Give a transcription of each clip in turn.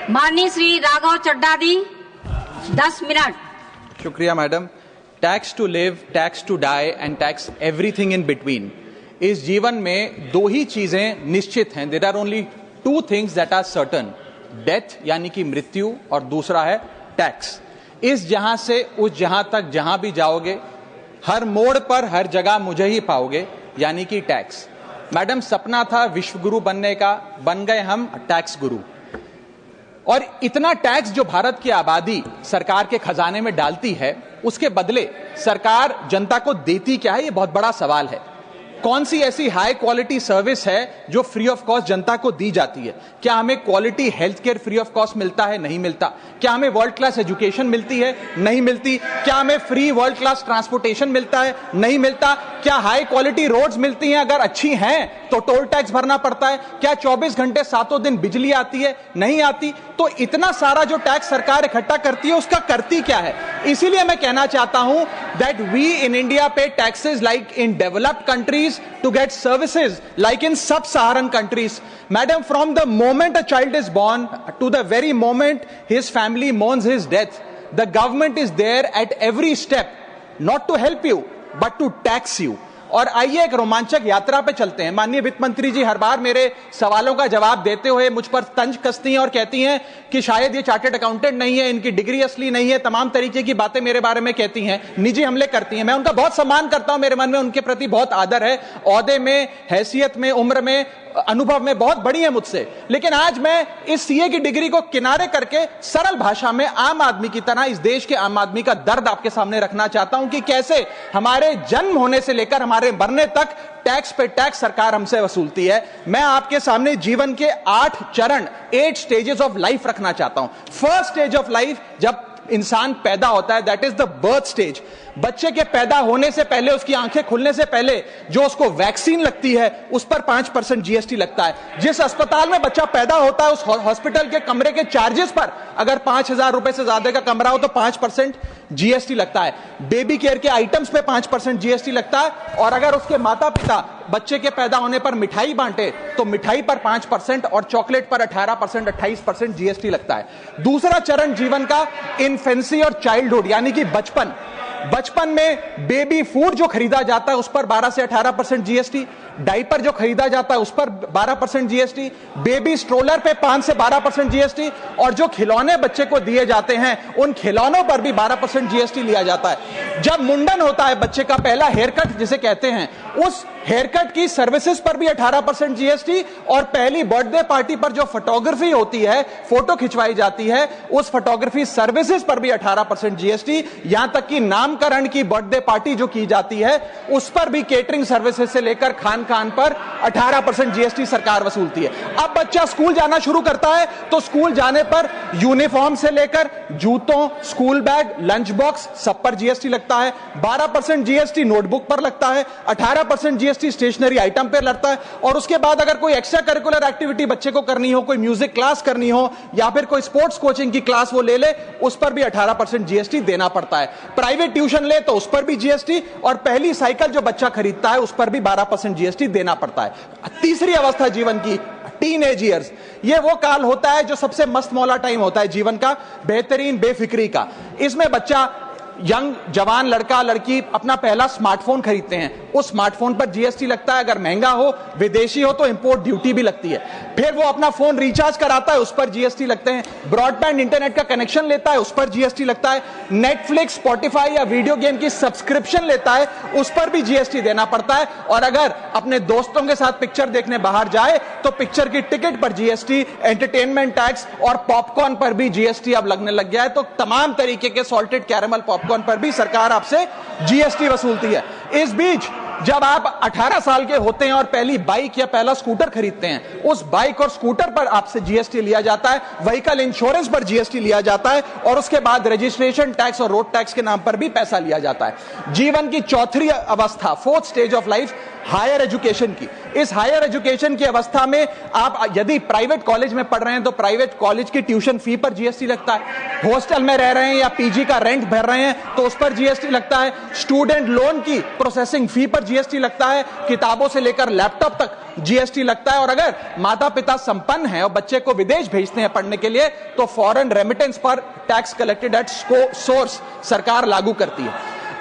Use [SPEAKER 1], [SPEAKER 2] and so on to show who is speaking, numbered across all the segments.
[SPEAKER 1] माननीय श्री राघव चड्ढा जी 10 मिनट।
[SPEAKER 2] शुक्रिया madam. Tax to live, tax to die and tax everything in between. इस जीवन में दो ही चीजें निश्चित हैं। There are only two things that are certain, death यानी कि मृत्यु, और दूसरा है टैक्स। इस जहां से उस जहां तक जहां भी जाओगे, हर मोड़ पर हर जगह मुझे ही पाओगे, यानी कि टैक्स। मैडम, सपना था विश्व गुरु बनने का, बन गए हम टैक्स गुरु। और इतना टैक्स जो भारत की आबादी सरकार के खजाने में डालती है, उसके बदले सरकार जनता को देती क्या है, ये बहुत बड़ा सवाल है। कौन सी ऐसी हाई क्वालिटी सर्विस है जो फ्री ऑफ कॉस्ट जनता को दी जाती है? क्या हमें quality health care free of cost मिलता है? नहीं मिलता। क्या हमें वर्ल्ड क्लास एजुकेशन मिलती है? नहीं मिलती। क्या हमें फ्री वर्ल्ड क्लास ट्रांसपोर्टेशन मिलता है? नहीं मिलता। क्या हाई क्वालिटी रोड्स मिलती हैं? अगर अच्छी हैं तो टोल टैक्स भरना पड़ता है। क्या 24 घंटे 7 दिन बिजली आती है? नहीं आती। तो इतना सारा जो टैक्स सरकार इकट्ठा करती है, उसका करती क्या है? इसीलिए मैं कहना चाहता हूं दैट वी इन इंडिया पे taxes like in developed countries to get services like in sub-Saharan countries. Madam, from the moment a child is born to the very moment his family mourns his death, the government is there at every step, not to help you but to tax you. और आइए एक रोमांचक यात्रा पे चलते हैं। माननीय वित्त मंत्री जी हर बार मेरे सवालों का जवाब देते हुए मुझ पर तंज कसती हैं और कहती हैं कि शायद ये चार्टर्ड अकाउंटेंट नहीं है, इनकी डिग्री असली नहीं है, तमाम तरीके की बातें मेरे बारे में कहती हैं, निजी हमले करती हैं। मैं उनका बहुत सम्मान करता हूं, मेरे मन में उनके प्रति बहुत आदर है। ओहदे में, हैसियत में, उम्र में, अनुभव में बहुत बड़ी है मुझसे। लेकिन आज मैं इस सीए की डिग्री को किनारे करके सरल भाषा में आम आदमी की तरह इस देश के आम आदमी का दर्द आपके सामने रखना चाहता हूं कि कैसे हमारे जन्म होने से लेकर हमारे मरने तक टैक्स पे टैक्स सरकार हमसे वसूलती है। मैं आपके सामने जीवन के 8 चरण, 8 स्टेजेस ऑफ लाइफ रखना चाहता हूं। फर्स्ट स्टेज ऑफ लाइफ, जब इंसान पैदा होता है, that is the birth stage. बच्चे के पैदा होने से पहले, उसकी आंखें खुलने से पहले जो उसको वैक्सीन लगती है, उस पर 5% जीएसटी लगता है। जिस अस्पताल में बच्चा पैदा होता है, उस हॉस्पिटल के कमरे के चार्जेस पर अगर 5,000 रुपए से ज्यादा का कमरा हो तो 5% जीएसटी लगता है। बेबी केयर के आइटम्स पे 5% जीएसटी लगता है। और अगर उसके माता पिता बच्चे के पैदा होने पर मिठाई बांटे तो मिठाई पर 5% और चॉकलेट पर 18%, 28% जीएसटी लगता है। दूसरा चरण जीवन का इन्फेंसी और चाइल्डहुड यानी कि बचपन। बचपन में बेबी फूड जो खरीदा जाता है उस पर 12 से 18% जीएसटी, डाइपर जो खरीदा जाता है उस पर 12% जीएसटी, बेबी स्ट्रोलर पे 5 से 12% जीएसटी, और जो खिलौने बच्चे को दिए जाते हैं उन खिलौनों पर भी 12% जीएसटी लिया जाता है। जब मुंडन होता है बच्चे का, पहला हेयर कट जिसे कहते हैं, उस हेयर कट की सर्विसेज पर भी 18% जीएसटी, और पहली बर्थडे पार्टी पर जो फोटोग्राफी होती है, फोटो खिंचवाई जाती है, उस फोटोग्राफी सर्विसेज पर भी 18% जीएसटी। यहां तक कि नामकरण की बर्थडे पार्टी जो की जाती है उस पर भी, केटरिंग सर्विसेज से लेकर खान पर 18% जीएसटी सरकार वसूलती है। अब बच्चा स्कूल जाना शुरू करता है तो स्कूल जाने पर यूनिफॉर्म से लेकर जूतों, स्कूल बैग, लंच बॉक्स, सब पर जीएसटी लगता है। 12% जीएसटी नोटबुक पर लगता है, 18% जीएसटी स्टेशनरी आइटम पर लगता है। और उसके बाद अगर कोई एक्स्ट्रा करिकुलर एक्टिविटी बच्चे को करनी हो, कोई म्यूजिक क्लास करनी हो या फिर कोई स्पोर्ट्स कोचिंग की क्लास वो ले ले, उस पर भी 18% जीएसटी देना पड़ता है। प्राइवेट ट्यूशन ले तो उस पर भी जीएसटी, और पहली साइकिल जो बच्चा खरीदता है उस पर भी 12% जीएसटी देना पड़ता है। तीसरी अवस्था जीवन की, टीनेज ईयर्स, ये वो काल होता है जो सबसे मस्त मौला टाइम होता है जीवन का, बेहतरीन बेफिक्री का। इसमें बच्चा, यंग जवान लड़का लड़की अपना पहला स्मार्टफोन खरीदते हैं। उस स्मार्टफोन पर जीएसटी लगता है, अगर महंगा हो, विदेशी हो तो इंपोर्ट ड्यूटी भी लगती है। फिर वो अपना फोन रिचार्ज कराता है, उस पर जीएसटी लगते हैं। ब्रॉडबैंड इंटरनेट का कनेक्शन लेता है, उस पर जीएसटी लगता है। नेटफ्लिक्स, स्पॉटिफाई या वीडियो गेम की सब्सक्रिप्शन लेता है, उस पर भी जीएसटी देना पड़ता है। और अगर अपने दोस्तों के साथ पिक्चर देखने बाहर जाए तो पिक्चर की टिकट पर जीएसटी, एंटरटेनमेंट टैक्स और पॉपकॉर्न पर भी जीएसटी अब लगने लग गया है। तो तमाम तरीके के सॉल्टेड कैरेमल पॉपकॉर्न पर भी सरकार आपसे जीएसटी वसूलती है। इस बीच जब आप 18 साल के होते हैं और पहली बाइक या पहला स्कूटर खरीदते हैं, उस बाइक और स्कूटर पर आपसे जीएसटी लिया जाता है, व्हीकल इंश्योरेंस पर जीएसटी लिया जाता है, और उसके बाद रजिस्ट्रेशन टैक्स और रोड टैक्स के नाम पर भी पैसा लिया जाता है। जीवन की चौथी अवस्था, fourth stage of life, higher education की। इस हायर एजुकेशन की अवस्था में आप यदि प्राइवेट कॉलेज में पढ़ रहे हैं तो प्राइवेट कॉलेज की ट्यूशन फी पर जीएसटी लगता है, हॉस्टल में रह रहे हैं या पीजी का रेंट भर रहे हैं तो उस पर जीएसटी लगता है, स्टूडेंट लोन की प्रोसेसिंग फी पर जीएसटी लगता है, किताबों से लेकर लैपटॉप तक जीएसटी लगता है, और अगर माता पिता संपन्न हैं और बच्चे को विदेश भेजते हैं पढ़ने के लिए तो फॉरेन रेमिटेंस पर टैक्स कलेक्टेड एट सोर्स सरकार लागू करती है।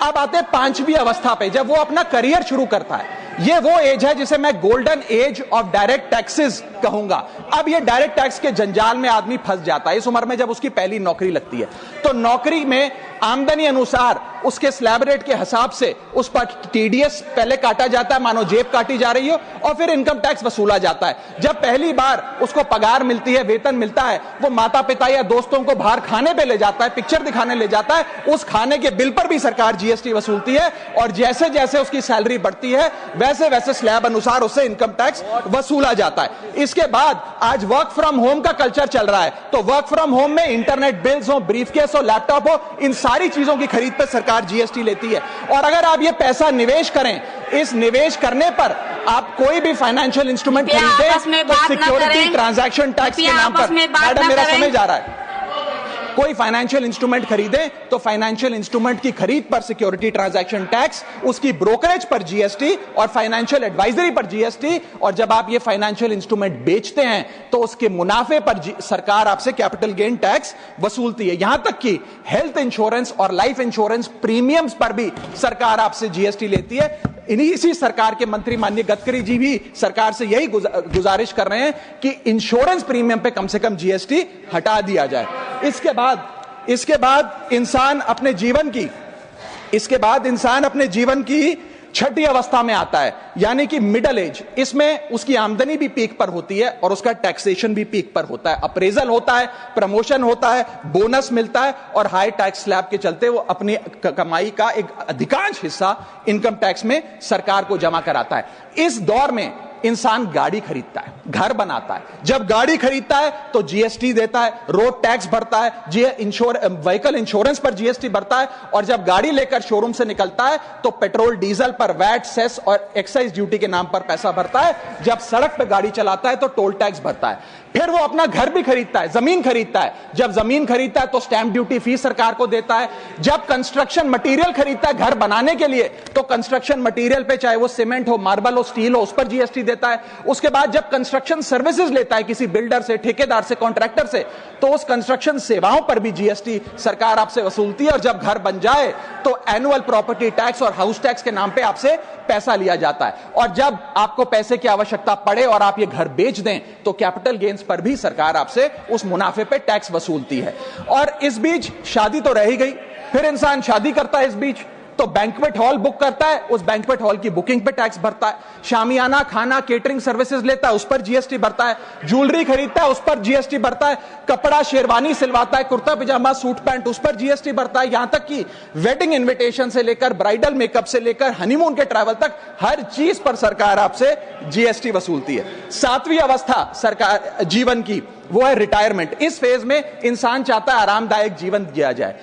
[SPEAKER 2] अब आते हैं पांचवी अवस्था पे, जब वो अपना करियर शुरू करता है। ये वो एज है जिसे मैं golden age of direct taxes कहूंगा। अब ये डायरेक्ट टैक्स के जंजाल में आदमी फंस जाता है इस उम्र में, जब उसकी पहली नौकरी लगती है तो नौकरी में आमदनी अनुसार उसके स्लैब रेट के हिसाब से उस पर टीडीएस पहले काटा जाता है, मानो जेब काटी जा रही हो, और फिर इनकम टैक्स वसूला जाता है। जब पहली बार उसको पगार मिलती है, वेतन मिलता है, वो माता पिता या दोस्तों को बाहर खाने पे ले जाता है, पिक्चर दिखाने ले जाता है, उस खाने के बिल पर भी सरकार जीएसटी वसूलती है, और जैसे जैसे उसकी सैलरी बढ़ती है वैसे वैसे स्लैब अनुसार उससे इनकम टैक्स वसूला जाता है। इसके बाद आज वर्क फ्रॉम होम का कल्चर चल रहा है, तो वर्क फ्रॉम होम में इंटरनेट बिल्स हो, ब्रीफकेस हो, लैपटॉप हो, इन सारी चीजों की खरीद पर सरकार जीएसटी लेती है। और अगर आप ये पैसा निवेश करें, इस निवेश करने पर आप कोई भी फाइनेंशियल इंस्ट्रूमेंट खरीदें तो सिक्योरिटी ट्रांजैक्शन टैक्स के नाम पर, मैडम मेरा समय जा रहा है, कोई फाइनेंशियल इंस्ट्रूमेंट खरीदे तो फाइनेंशियल इंस्ट्रूमेंट की खरीद पर सिक्योरिटी ट्रांजैक्शन टैक्स, उसकी ब्रोकरेज पर जीएसटी और फाइनेंशियल एडवाइजरी पर जीएसटी, और जब आप ये फाइनेंशियल इंस्ट्रूमेंट बेचते हैं तो उसके मुनाफे पर सरकार आपसे कैपिटल गेन टैक्स वसूलती है। यहां तक कि हेल्थ इंश्योरेंस और लाइफ इंश्योरेंस प्रीमियम्स पर भी सरकार आपसे जीएसटी लेती है। इसी सरकार के मंत्री माननीय गडकरी जी भी सरकार से यही गुजारिश कर रहे हैं कि इंश्योरेंस प्रीमियम पे कम से कम जीएसटी हटा दिया जाए। इसके बाद इंसान अपने जीवन की छठी अवस्था में आता है, यानी कि मिडिल एज। इसमें उसकी आमदनी भी पीक पर होती है और उसका टैक्सेशन भी पीक पर होता है, अप्रेजल होता है, प्रमोशन होता है, बोनस मिलता है, और हाई टैक्स स्लैब के चलते वो अपनी कमाई का एक अधिकांश हिस्सा इनकम टैक्स में सरकार को जमा कराता है। इस दौर में इंसान गाड़ी खरीदता है, घर बनाता है, जब गाड़ी खरीदता है तो जीएसटी देता है, रोड टैक्स भरता है, व्हीकल इंश्योरेंस पर जीएसटी भरता है, और जब गाड़ी लेकर शोरूम से निकलता है तो पेट्रोल डीजल पर वैट, सेस और एक्साइज ड्यूटी के नाम पर पैसा भरता है। जब सड़क पर गाड़ी चलाता है तो टोल टैक्स भरता है। फिर वो अपना घर भी खरीदता है, जमीन खरीदता है, जब जमीन खरीदता है तो स्टैंप ड्यूटी फीस सरकार को देता है। जब कंस्ट्रक्शन मटेरियल खरीदता है घर बनाने के लिए तो कंस्ट्रक्शन मटेरियल पे, चाहे वो सीमेंट हो, मार्बल हो, स्टील हो, उस पर जीएसटी देता है। उसके बाद जब कंस्ट्रक्शन सर्विसेज लेता है किसी बिल्डर से, ठेकेदार से, कॉन्ट्रैक्टर से, तो उस कंस्ट्रक्शन सेवाओं पर भी जीएसटी सरकार आपसे वसूलती है। और जब घर बन जाए तो एनुअल प्रॉपर्टी टैक्स और हाउस टैक्स के नाम पे आपसे पैसा लिया जाता है। और जब आपको पैसे की आवश्यकता पड़े और आप ये घर बेच दें तो कैपिटल गेन्स पर भी सरकार आपसे उस मुनाफे पे टैक्स वसूलती है। और इस बीच शादी तो रह ही गई, फिर इंसान शादी करता है, इस बीच तो बैंक्वेट हॉल बुक करता है, उस बैंक्वेट हॉल की बुकिंग पे टैक्स भरता है, शामियाना, खाना, केटरिंग सर्विसेज लेता है, उस पर जीएसटी भरता है, ज्वेलरी खरीदता है, उस पर जीएसटी भरता है, कपड़ा शेरवानी सिलवाता है, कुर्ता पजामा, सूट पैंट, उस पर जीएसटी भरता है। यहां तक कि वेडिंग इन्विटेशन से लेकर ब्राइडल मेकअप से लेकर हनीमून के ट्रैवल तक हर चीज पर सरकार आपसे जीएसटी वसूलती है। सातवीं अवस्था सरकार जीवन की वो है रिटायरमेंट। इस फेज में इंसान चाहता है आरामदायक जीवन जिया जाए,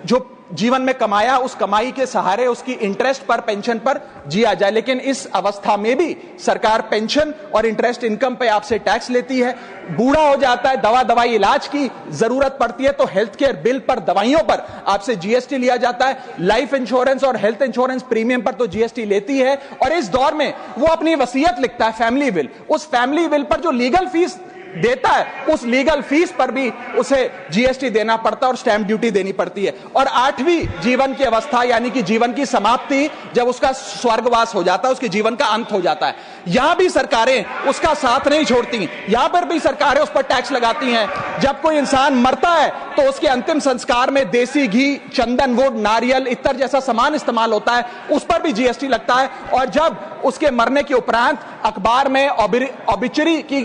[SPEAKER 2] जो जीवन में कमाया उस कमाई के सहारे उसकी इंटरेस्ट पर, पेंशन पर जिया जाए। लेकिन इस अवस्था में भी सरकार पेंशन और इंटरेस्ट इनकम पे आपसे टैक्स लेती है। बूढ़ा हो जाता है, दवाई इलाज की जरूरत पड़ती है तो हेल्थ केयर बिल पर, दवाइयों पर आपसे जीएसटी लिया जाता है। लाइफ इंश्योरेंस और हेल्थ इंश्योरेंस प्रीमियम पर तो जीएसटी लेती है। और इस दौर में वो अपनी वसीयत लिखता है, फैमिली विल, उस फैमिली विल पर जो लीगल फीस देता है उस लीगल फीस पर भी उसे जीएसटी देना पड़ता है और स्टैंप ड्यूटी देनी पड़ती है। और आठवीं जीवन की अवस्था यानी कि जीवन की समाप्ति, जब उसका स्वर्गवास हो जाता है, उसके जीवन का अंत हो जाता है, यहां भी सरकारें उसका साथ नहीं छोड़ती, यहां पर भी सरकारें उस पर टैक्स लगाती हैं। जब कोई इंसान मरता है तो उसके अंतिम संस्कार में देसी घी, चंदन वुड, नारियल, इत्तर जैसा सामान इस्तेमाल होता है, उस पर भी जीएसटी लगता है। और जब उसके मरने के उपरांत अखबार में ऑबिचरी की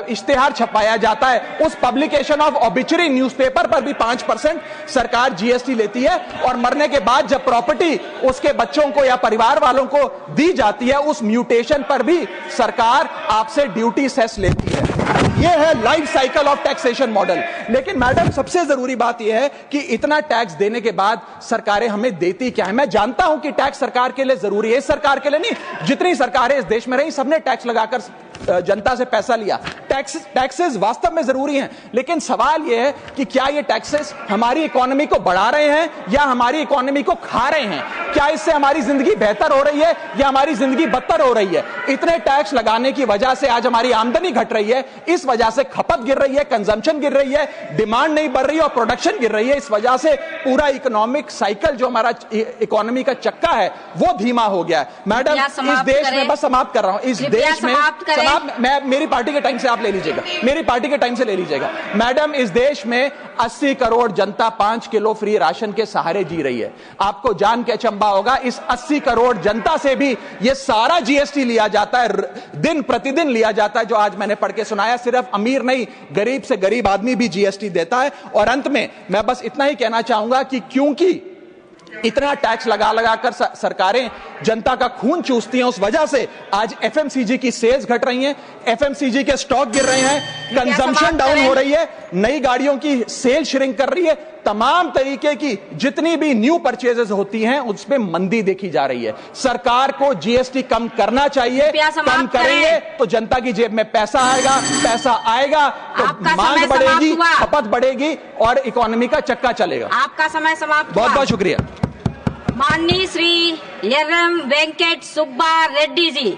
[SPEAKER 2] इश्तेहार छपाया जाता है, उस पब्लिकेशन ऑफ ऑबिचरी न्यूज़पेपर पर भी 5% सरकार जीएसटी लेती है। और मरने के बाद जब प्रॉपर्टी उसके बच्चों को या परिवार वालों को दी जाती है, उस म्यूटेशन पर भी सरकार आपसे ड्यूटी सेस लेती है। ये है life cycle of taxation model. लेकिन मैडम सबसे जरूरी बात यह है कि इतना टैक्स देने के बाद सरकारें हमें देती क्या है। मैं जानता हूं कि टैक्स सरकार के लिए जरूरी है, इस सरकार के लिए नहीं, जितनी सरकारें इस देश में रही सबने टैक्स लगाकर जनता से पैसा लिया। टैक्सेस वास्तव में जरूरी हैं, लेकिन सवाल यह है कि क्या ये टैक्सेस हमारी इकोनॉमी को बढ़ा रहे हैं या हमारी इकोनॉमी को खा रहे हैं? क्या इससे हमारी जिंदगी बेहतर हो रही है या हमारी जिंदगी बदतर हो रही है? इतने टैक्स लगाने की वजह से आज हमारी आमदनी घट रही है, इस वजह से खपत गिर रही है, कंजम्पशन गिर रही है, डिमांड नहीं बढ़ रही है और प्रोडक्शन गिर रही है। इस वजह से पूरा इकोनॉमिक साइकिल जो हमारा इकोनॉमी का चक्का है वो धीमा हो गया है। मैडम इस देश में, बस समाप्त कर रहा हूं, इस देश में मैं मेरी पार्टी के टाइम से आप ले लीजिएगा, मेरी पार्टी के टाइम से ले लीजिएगा। मैडम इस देश में 80 करोड़ जनता 5 किलो फ्री राशन के सहारे जी रही है। आपको जान के अचंभा होगा, इस 80 करोड़ जनता से भी ये सारा जीएसटी लिया जाता है, दिन प्रतिदिन लिया जाता है, जो आज मैंने पढ़ के सुनाया। सिर्फ अमीर नहीं, गरीब से गरीब आदमी भी जीएसटी देता है। और अंत में मैं बस इतना ही कहना चाहूंगा कि क्योंकि इतना टैक्स लगा लगाकर सरकारें जनता का खून चूसती हैं, उस वजह से आज एफएमसीजी की सेल्स घट रही हैं, एफएमसीजी के स्टॉक गिर रहे हैं, कंजम्पशन डाउन हो रही है, नई गाड़ियों की सेल श्रिंक कर रही है, तमाम तरीके की जितनी भी न्यू परचेजेस होती हैं उसमें मंदी देखी जा रही है। सरकार को जीएसटी कम करना चाहिए, कम करेंगे तो जनता की जेब में पैसा आएगा, पैसा आएगा तो मांग बढ़ेगी, खपत बढ़ेगी और इकोनॉमी का चक्का चलेगा।
[SPEAKER 1] आपका समय समाप्त।
[SPEAKER 2] बहुत बहुत शुक्रिया।
[SPEAKER 1] माननीय श्री एम वेंकट सुब्बा रेड्डी जी।